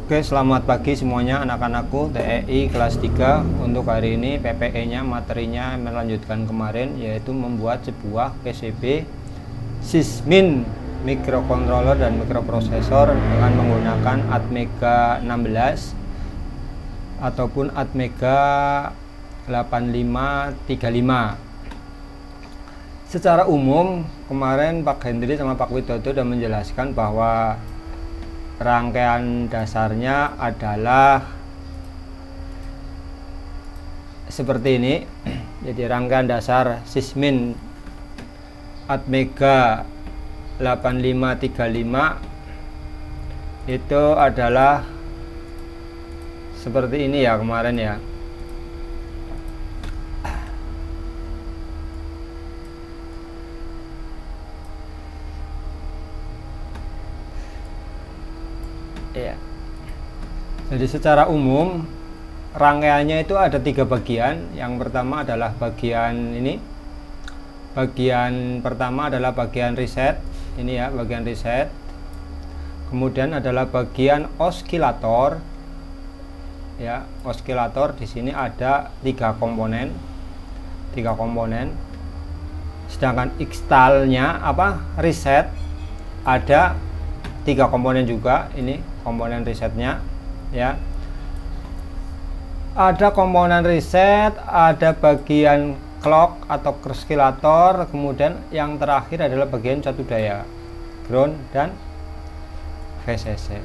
Oke, selamat pagi semuanya anak-anakku TEI kelas 3. Untuk hari ini PPE-nya materinya melanjutkan kemarin, yaitu membuat sebuah PCB Sysmin microcontroller dan microprosesor dengan menggunakan Atmega 16 ataupun Atmega 8535. Secara umum kemarin Pak Hendri sama Pak Widodo sudah menjelaskan bahwa rangkaian dasarnya adalah seperti ini. Jadi rangkaian dasar Sysmin Atmega 8535 itu adalah seperti ini ya kemarin ya. Ya. Jadi secara umum rangkaiannya itu ada 3 bagian. Yang pertama adalah bagian ini. Bagian pertama adalah bagian reset. Ini ya, bagian reset. Kemudian adalah bagian osilator. Ya, osilator di sini ada 3 komponen. 3 komponen. Sedangkan installnya reset ada 3 komponen juga. Ini komponen resetnya ya, ada komponen reset, ada bagian clock atau osilator, kemudian yang terakhir adalah bagian satu daya ground dan VCC.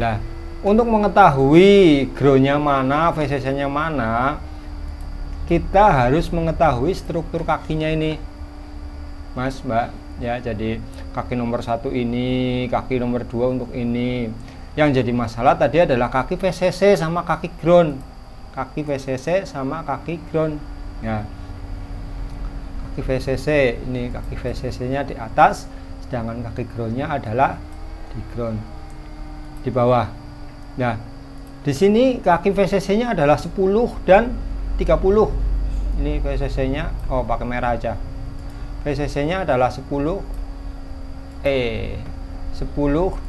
Nah, untuk mengetahui groundnya mana, VCC nya mana, kita harus mengetahui struktur kakinya ini Mas Mbak ya. Jadi kaki nomor 1 ini, kaki nomor 2 untuk ini. Yang jadi masalah tadi adalah kaki VCC sama kaki ground. Kaki VCC sama kaki ground ya. Kaki VCC ini, kaki VCC nya di atas, sedangkan kaki groundnya adalah di ground di bawah. Nah, di sini kaki VCC nya adalah 10 dan 30. Ini VCC nya, pakai merah aja. VCC nya adalah 10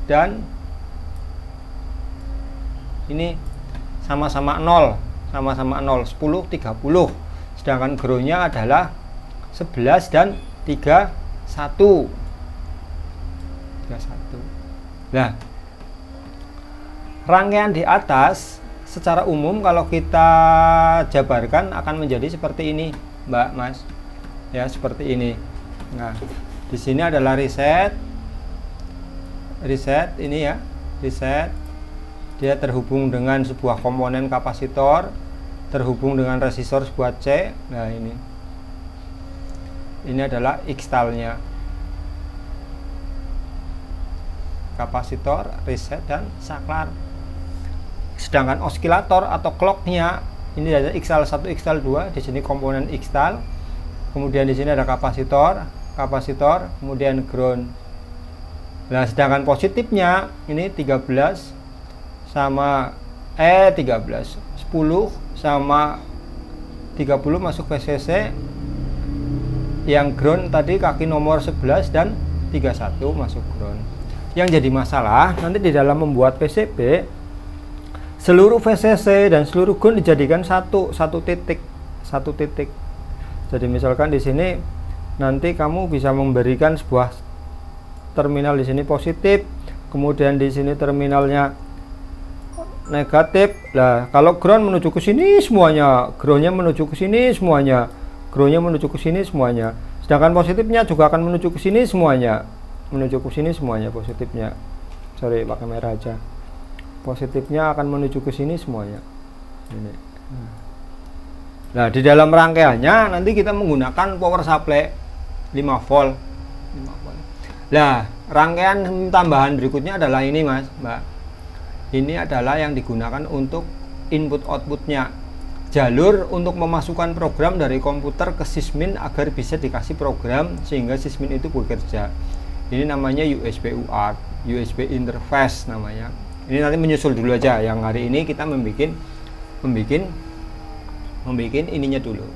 dan ini sama-sama 0, 10 30. Sedangkan groundnya adalah 11 dan 31. Nah, rangkaian di atas secara umum kalau kita jabarkan akan menjadi seperti ini, Mbak Mas. Ya, seperti ini. Nah, di sini adalah reset ini ya, reset. Dia terhubung dengan sebuah komponen kapasitor, terhubung dengan resistor sebuah C. Nah, ini adalah installnya, kapasitor, reset dan saklar. Sedangkan osilator atau clocknya ini ada install 1, install 2. Di sini komponen install. Kemudian di sini ada kapasitor, kemudian ground. Nah, sedangkan positifnya ini 13 sama 10 sama 30 masuk VCC. Yang ground tadi kaki nomor 11 dan 31 masuk ground. Yang jadi masalah nanti di dalam membuat PCB, seluruh VCC dan seluruh ground dijadikan satu titik. Jadi misalkan di sini nanti kamu bisa memberikan sebuah terminal di sini positif, kemudian di sini terminalnya negatif. Nah, kalau ground menuju ke sini semuanya, groundnya menuju ke sini semuanya, groundnya menuju ke sini semuanya. Sedangkan positifnya juga akan menuju ke sini semuanya, positifnya. Sorry, pakai merah aja. Positifnya akan menuju ke sini semuanya. Ini. Nah, di dalam rangkaiannya nanti kita menggunakan power supply 5 volt. Nah, rangkaian tambahan berikutnya adalah ini Mas, Mbak. Ini adalah yang digunakan untuk input outputnya. Jalur untuk memasukkan program dari komputer ke Sysmin agar bisa dikasih program sehingga Sysmin itu bekerja. Ini namanya USB UART, USB interface namanya. Ini nanti menyusul dulu aja. Yang hari ini kita membuat ininya dulu.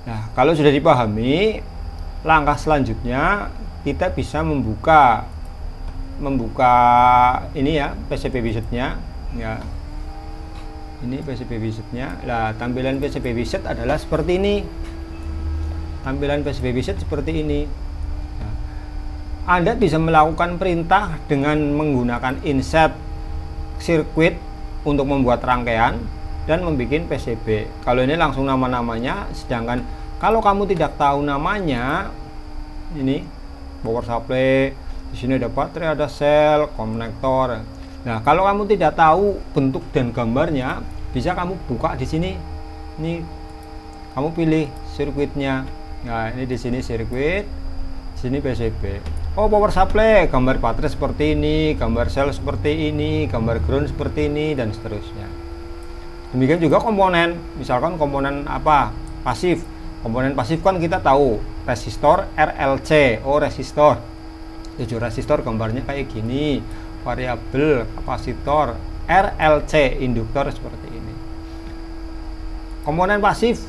Nah, kalau sudah dipahami, langkah selanjutnya kita bisa membuka membuka ini ya, PCB wizardnya ya. Ini PCB wizardnya. Nah, tampilan PCB wizard adalah seperti ini. Tampilan PCB wizard seperti ini. Nah, Anda bisa melakukan perintah dengan menggunakan insert sirkuit untuk membuat rangkaian dan membuat PCB. Kalau ini langsung nama-namanya, sedangkan kalau kamu tidak tahu namanya, ini power supply, di sini ada baterai, ada sel, konektor. Nah, kalau kamu tidak tahu bentuk dan gambarnya, bisa kamu buka di sini. Ini kamu pilih sirkuitnya. Nah, ini di sini sirkuit, di sini PCB. Oh, power supply, gambar baterai seperti ini, gambar sel seperti ini, gambar ground seperti ini, dan seterusnya. Demikian juga komponen, misalkan komponen apa? Pasif. Komponen pasif kan kita tahu, resistor RLC. Oh, resistor. 7 resistor gambarnya kayak gini. Variabel kapasitor RLC, induktor seperti ini. Komponen pasif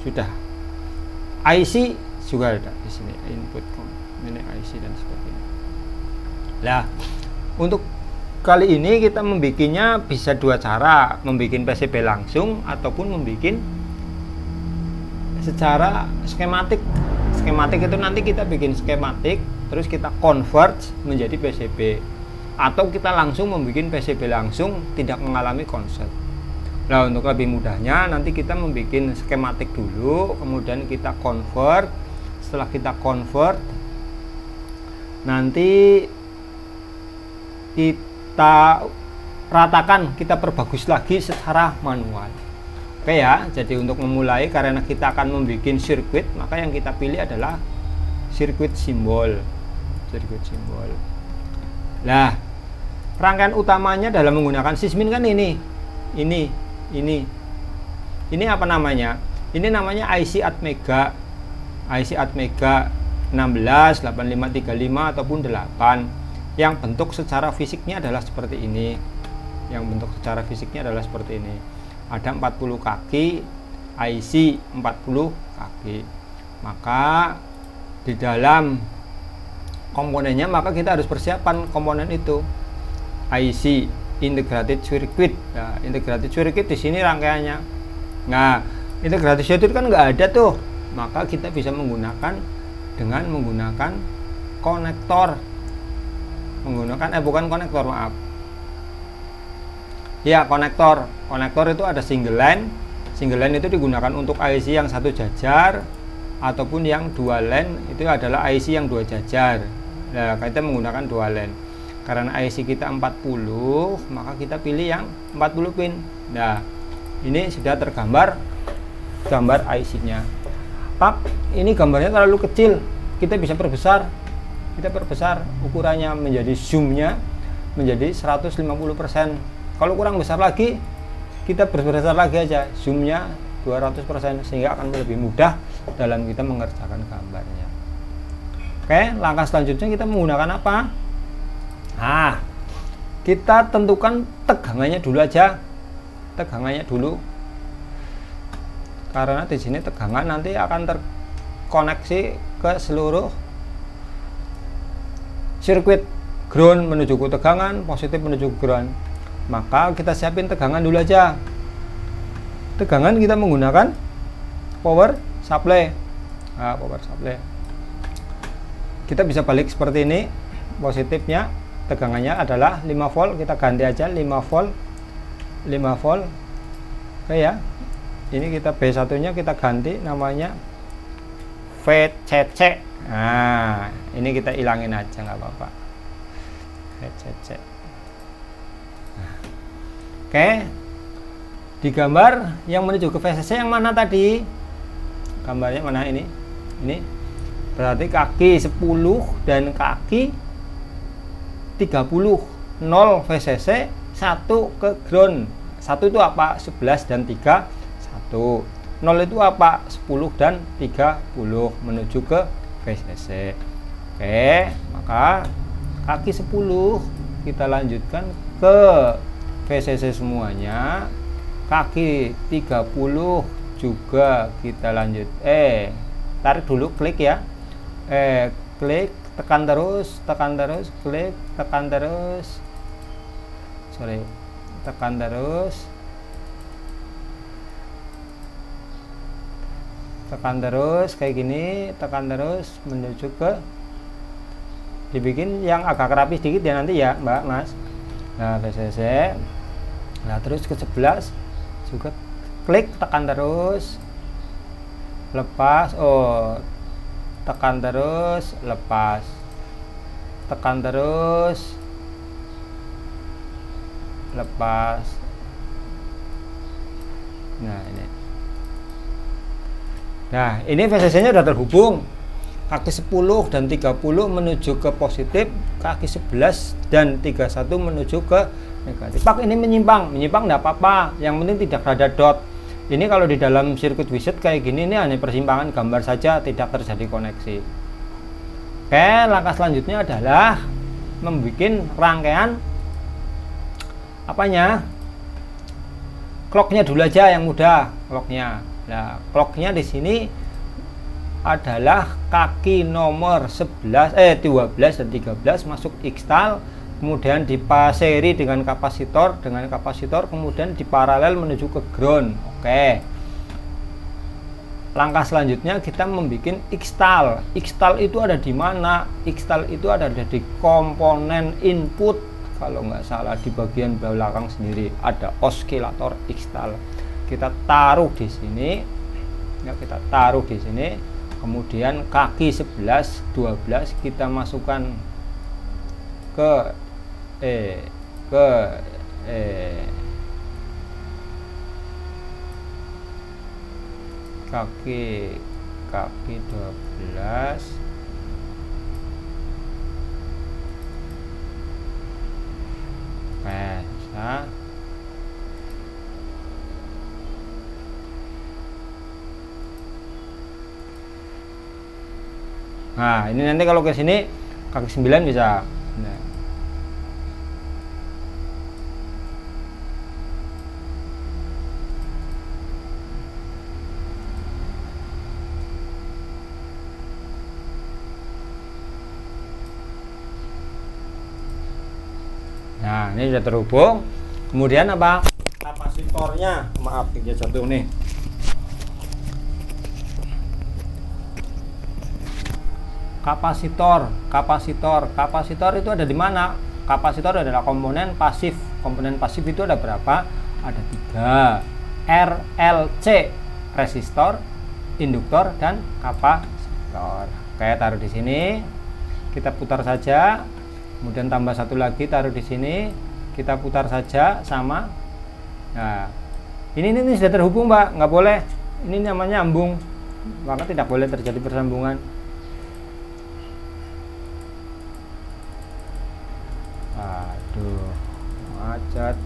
sudah. IC juga ada di sini, input ini IC dan seperti ini. Nah, untuk kali ini kita membikinnya bisa dua cara, membikin PCB langsung ataupun membikin secara skematik. Skematik itu nanti kita bikin skematik, terus kita convert menjadi PCB, atau kita langsung membuat PCB langsung, tidak mengalami konslet. Nah, untuk lebih mudahnya nanti kita membuat skematik dulu, kemudian kita convert. Setelah kita convert, nanti kita ratakan, kita perbagus lagi secara manual. Oke ya, jadi untuk memulai, karena kita akan membuat sirkuit, maka yang kita pilih adalah sirkuit simbol. Sirkuit simbol. Nah, rangkaian utamanya dalam menggunakan sysmin kan ini apa namanya? Ini namanya IC Atmega. IC Atmega 16, 8535 ataupun 8. Yang bentuk secara fisiknya adalah seperti ini. Yang bentuk secara fisiknya adalah seperti ini. Ada 40 kaki, IC 40 kaki. Maka di dalam komponennya, maka kita harus persiapan komponen itu. IC integrated circuit. Nah, integrated circuit di sini rangkaiannya. Nah, integrated circuit kan nggak ada tuh. Maka kita bisa menggunakan dengan menggunakan konektor. Bukan konektor, maaf. Ya, konektor. Konektor itu ada single line. Single line itu digunakan untuk IC yang satu jajar, ataupun yang dua line itu adalah IC yang dua jajar. Nah, kita menggunakan dua line. Karena IC kita 40, maka kita pilih yang 40 pin. Nah, ini sudah tergambar gambar IC-nya. Pak, ini gambarnya terlalu kecil. Kita bisa perbesar. Kita perbesar ukurannya, menjadi zoomnya menjadi 150%. Kalau kurang besar lagi, kita perbesar lagi aja, zoomnya 200%, sehingga akan lebih mudah dalam kita mengerjakan gambarnya. Oke, langkah selanjutnya kita menggunakan apa? Nah, kita tentukan tegangannya dulu aja. Tegangannya dulu. Karena di sini tegangan nanti akan terkoneksi ke seluruh sirkuit. Ground menuju ke tegangan, positif menuju ke ground. Maka kita siapin tegangan dulu aja. Tegangan kita menggunakan power supply. Nah, power supply. Kita bisa balik seperti ini. Positifnya tegangannya adalah 5 volt, kita ganti aja 5 volt. 5 volt. Oke ya. Ini kita B1 nya kita ganti namanya VCC. Nah, ini kita hilangin aja, nggak apa-apa. VCC. Nah. Oke, di gambar yang menuju ke VCC yang mana tadi? Gambarnya mana ini? Ini berarti kaki 10 dan kaki 30. 0 VCC, 1 ke ground. 1 itu apa? 11 dan 3, 1. 0 itu apa? 10 dan 30 menuju ke VCC. Oke, maka kaki 10 kita lanjutkan ke VCC semuanya. Kaki 30 juga kita lanjut. Tarik dulu, klik ya. Klik tekan terus, klik, tekan terus, tekan terus, kayak gini, tekan terus menuju ke, dibikin yang agak rapi sedikit ya nanti ya Mbak Mas. Nah VCC, nah terus ke 11 juga klik, tekan terus, lepas, tekan terus, lepas, tekan terus, lepas. Nah ini VCC nya sudah terhubung, kaki 10 dan 30 menuju ke positif, kaki 11 dan 31 menuju ke negatif. Pak ini menyimpang enggak apa-apa, yang penting tidak ada dot. Ini kalau di dalam sirkuit wizard kayak gini, ini hanya persimpangan gambar saja, tidak terjadi koneksi. Oke, langkah selanjutnya adalah membuat rangkaian apanya, clocknya dulu aja yang mudah, clocknya. Nah, clocknya di sini adalah kaki nomor 12 dan 13 masuk install, kemudian dipaseri dengan kapasitor, kemudian diparalel menuju ke ground. Oke. Langkah selanjutnya kita membuat install. Install itu ada di mana? Install itu ada di komponen input. Kalau nggak salah di bagian belakang sendiri ada osilator install. Kita taruh di sini. Ya, kita taruh di sini. Kemudian kaki 11, 12 kita masukkan ke kaki 12 bisa. Nah ini nanti kalau ke sini kaki 9 bisa. Nah ini sudah terhubung. Kemudian apa, kapasitornya, maaf dia jatuh nih. Kapasitor itu ada di mana? Kapasitor adalah komponen pasif. Komponen pasif itu ada berapa? Ada 3. RLC, resistor, induktor, dan kapasitor. Oke, taruh di sini. Kita putar saja. Kemudian tambah satu lagi, taruh di sini. Kita putar saja sama. Nah, ini sudah terhubung, Mbak. Nggak boleh. Ini namanya nyambung. Maka tidak boleh terjadi persambungan. Aduh, macet.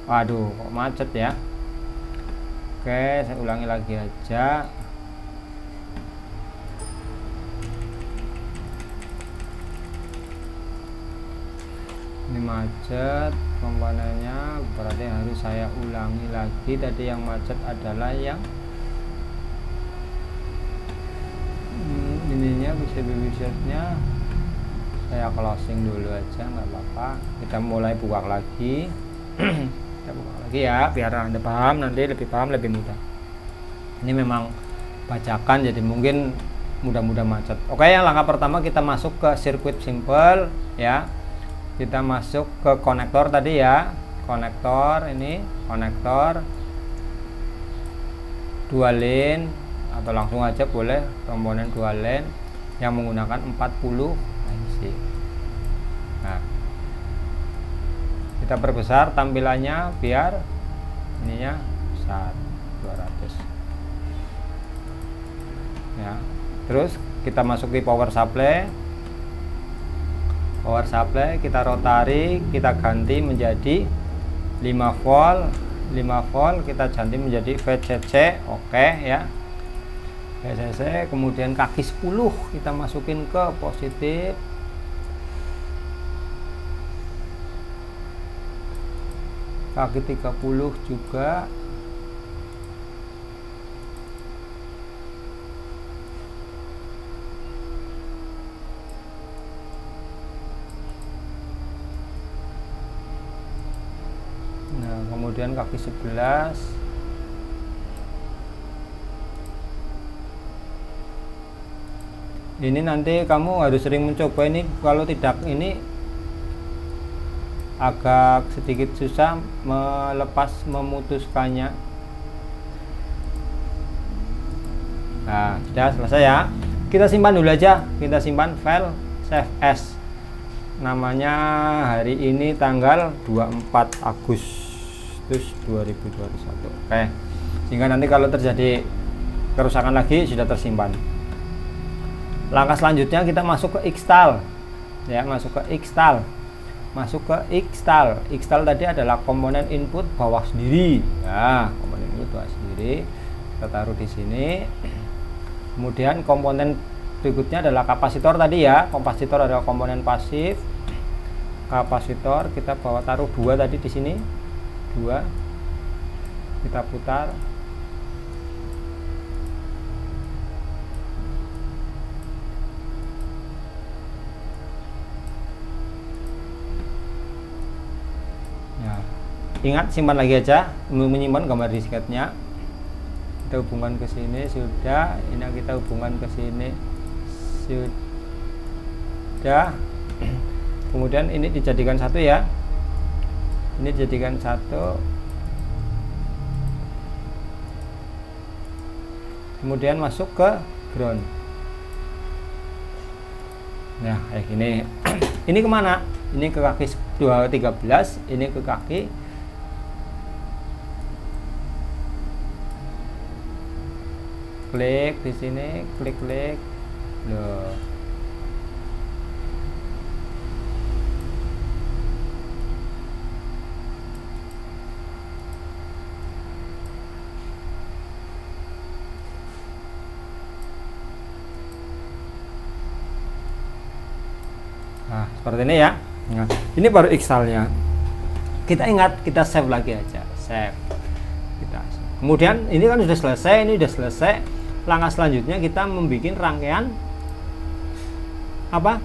Waduh, kok macet ya. Oke, saya ulangi lagi aja. Ini macet komponennya, berarti harus saya ulangi lagi. Tadi yang macet adalah yang ininya, wizardnya saya closing dulu aja, nggak apa-apa. Kita mulai buka lagi. Kita buka lagi ya, biar Anda paham, nanti lebih paham, lebih mudah. Ini memang bacakan, jadi mungkin mudah-mudah macet. Oke, yang langkah pertama kita masuk ke sirkuit simple ya. Kita masuk ke konektor tadi ya, konektor ini, konektor dual lane atau langsung aja boleh, komponen dual lane yang menggunakan 40 IC. Nah, kita perbesar tampilannya biar ininya besar, 200 ya. Terus kita masuki power supply, kita rotari, kita ganti menjadi 5 volt, kita ganti menjadi VCC. Oke ya, VCC. Kemudian kaki 10 kita masukin ke positif, kaki 30 juga. Nah, kemudian kaki 11. Ini nanti kamu harus sering mencoba ini, kalau tidak ini agak sedikit susah memutuskannya. Nah, sudah selesai ya. Kita simpan dulu aja, kita simpan file save as. Namanya hari ini tanggal 24 Agustus 2021. Oke. Sehingga nanti kalau terjadi kerusakan lagi sudah tersimpan. Langkah selanjutnya kita masuk ke install. Ya, masuk ke install. Masuk ke install. Install tadi adalah komponen input bawah sendiri. Ya, komponen input bawah sendiri. Kita taruh di sini. Kemudian komponen berikutnya adalah kapasitor tadi ya. Kapasitor adalah komponen pasif. Kapasitor kita bawa taruh 2 tadi di sini. 2. Kita putar. Ingat, simpan lagi aja, menyimpan gambar disketnya. Kita hubungkan ke sini sudah. Ini kita hubungkan ke sini sudah. Kemudian ini dijadikan satu ya. Ini dijadikan satu. Kemudian masuk ke ground. Nah, kayak gini. Ini kemana? Ini ke kaki 213. Ini ke kaki. Klik di sini, klik. Loh. Nah, seperti ini ya. Nah, ini baru installnya. Kita ingat, kita save lagi aja, save. Kemudian ini kan sudah selesai, ini sudah selesai. Langkah selanjutnya kita membuat rangkaian apa?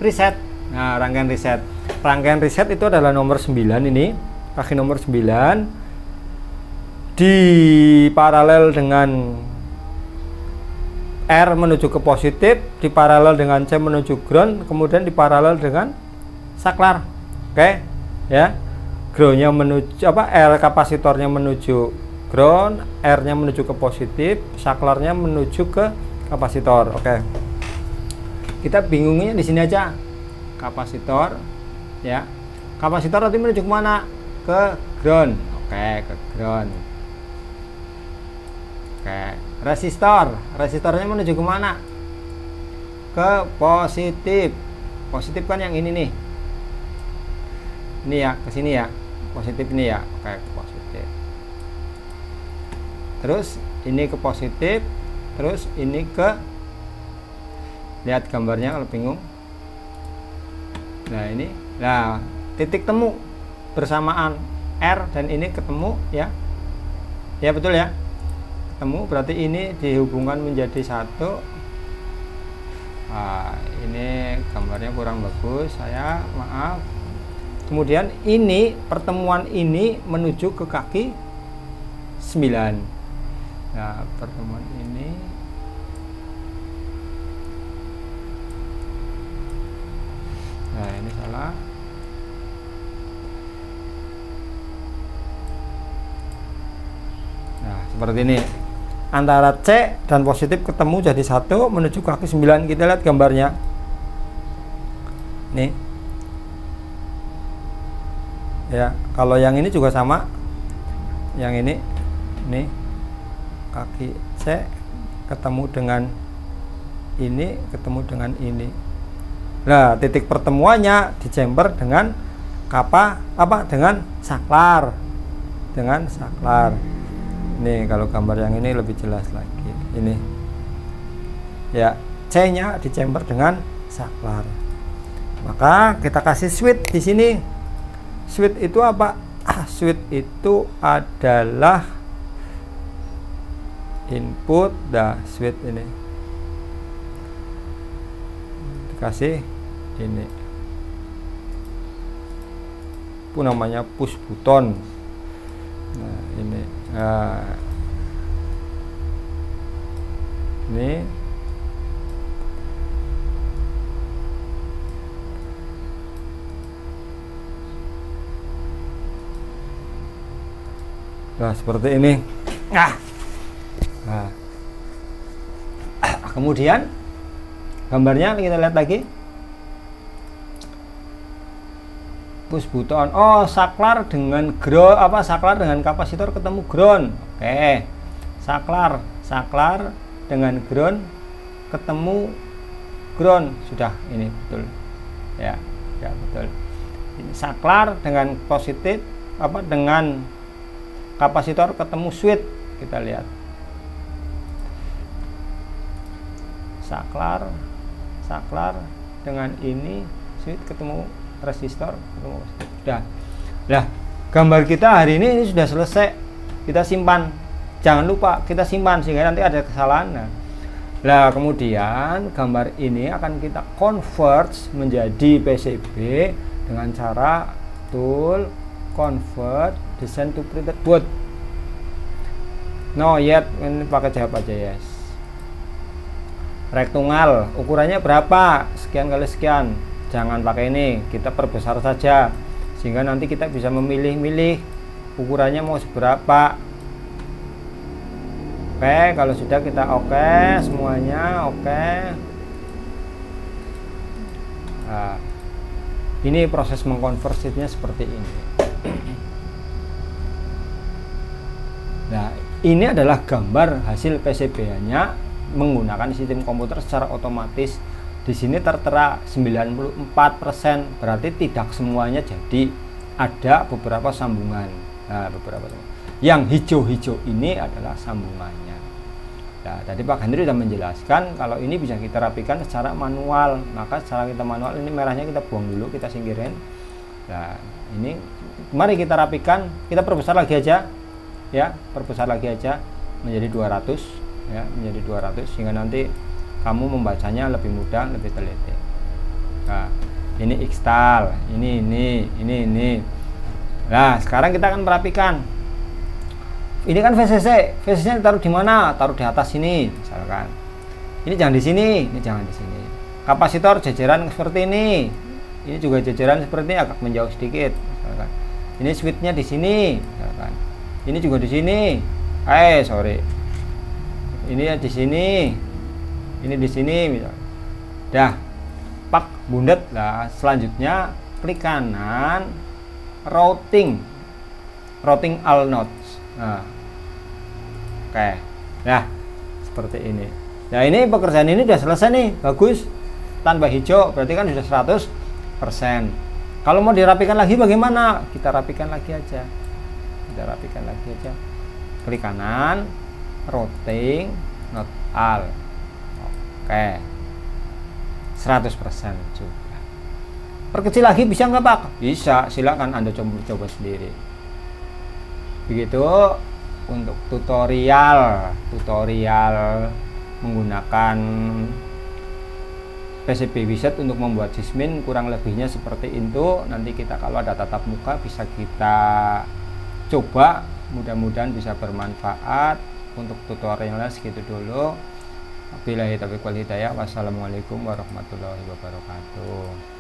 Reset. Nah, rangkaian reset. Rangkaian reset itu adalah nomor 9 ini, kaki nomor 9 di paralel dengan R menuju ke positif, di paralel dengan C menuju ground, kemudian di paralel dengan saklar. Oke, ya. Groundnya menuju apa? R kapasitornya menuju ground, R-nya menuju ke positif, saklarnya menuju ke kapasitor. Oke. Kita bingungnya di sini aja. Kapasitor, ya. Kapasitor nanti menuju ke mana? Ke ground. Oke, ke ground. Oke. Resistor, resistornya menuju ke mana? Ke positif. Positif kan yang ini nih. Ini ya, ke sini ya. Positif ini ya. Oke, positif. Terus ini ke positif, terus ini ke, lihat gambarnya kalau bingung. Nah, ini, nah titik temu bersamaan R dan ini ketemu ya. Ya betul ya, ketemu, berarti ini dihubungkan menjadi satu. Nah, ini gambarnya kurang bagus, saya maaf. Kemudian ini pertemuan ini menuju ke kaki 9. Nah, pertemuan ini nah ini salah. Nah, seperti ini. Antara C dan positif ketemu jadi satu menuju kaki 9. Kita lihat gambarnya. Nih. Ya, kalau yang ini juga sama. Yang ini nih. Kaki C ketemu dengan ini, ketemu dengan ini. Nah, titik pertemuannya di chamber dengan dengan saklar. Dengan saklar. Nih, kalau gambar yang ini lebih jelas lagi. Ini. Ya, C-nya di chamber dengan saklar. Maka kita kasih switch di sini. Switch itu apa? switch itu adalah input. Switch ini dikasih ini, itu namanya push button. Nah ini, ini seperti ini. Kemudian gambarnya kita lihat lagi, push button. Oh, saklar dengan saklar dengan kapasitor ketemu ground. Oke, saklar dengan ground ketemu ground. Sudah, ini betul ya, betul. Ini saklar dengan positif dengan kapasitor ketemu switch. Kita lihat saklar dengan ini switch ketemu resistor ketemu. Sudah. Gambar kita hari ini sudah selesai. Kita simpan. Jangan lupa kita simpan sehingga nanti ada kesalahan. Nah, kemudian gambar ini akan kita convert menjadi PCB dengan cara tool convert design to printed board. No yet, ini pakai jawab aja yes. Rektangal ukurannya berapa? Sekian kali sekian. Jangan pakai ini, kita perbesar saja sehingga nanti kita bisa memilih-milih ukurannya mau seberapa. Oke, kalau sudah kita oke semuanya oke. Nah, ini proses mengkonversinya seperti ini. Nah, ini adalah gambar hasil PCB-nya menggunakan sistem komputer secara otomatis. Di sini tertera 94%, berarti tidak semuanya jadi, ada beberapa sambungan. Nah, yang hijau-hijau ini adalah sambungannya. Nah, tadi Pak Hendri sudah menjelaskan kalau ini bisa kita rapikan secara manual. Maka secara kita manual, ini merahnya kita buang dulu, kita singkirin. Nah, ini mari kita rapikan, kita perbesar lagi aja. Ya, perbesar lagi aja menjadi 200 ya, menjadi 200 sehingga nanti kamu membacanya lebih mudah, lebih teliti. Nah, ini install, ini. Nah, sekarang kita akan merapikan. Ini kan VCC taruh di mana? Taruh di atas sini, misalkan. Ini jangan di sini, ini jangan di sini. Kapasitor jajaran seperti ini. Ini juga jajaran seperti ini, agak menjauh sedikit, misalkan. Ini switchnya di sini, misalkan. Ini juga di sini. Sorry. Ini di sini. Ini di sini, misalkan. Dah, pak bundet lah. Selanjutnya klik kanan, routing all nodes. Nah, oke. Nah, seperti ini. Nah, ini pekerjaan ini sudah selesai nih, bagus. Tanpa hijau berarti kan sudah 100%. Kalau mau dirapikan lagi bagaimana? Kita rapikan lagi aja. Klik kanan, routing not all. Oke. 100% juga. Perkecil lagi bisa nggak Pak? Bisa, silakan Anda coba sendiri. Begitu untuk tutorial menggunakan PCB wizard untuk membuat sismin, kurang lebihnya seperti itu. Nanti kita kalau ada tatap muka bisa kita coba, mudah-mudahan bisa bermanfaat. Untuk tutorialnya segitu dulu. Wabillahi taufiq wal hidayah. Wassalamualaikum warahmatullahi wabarakatuh.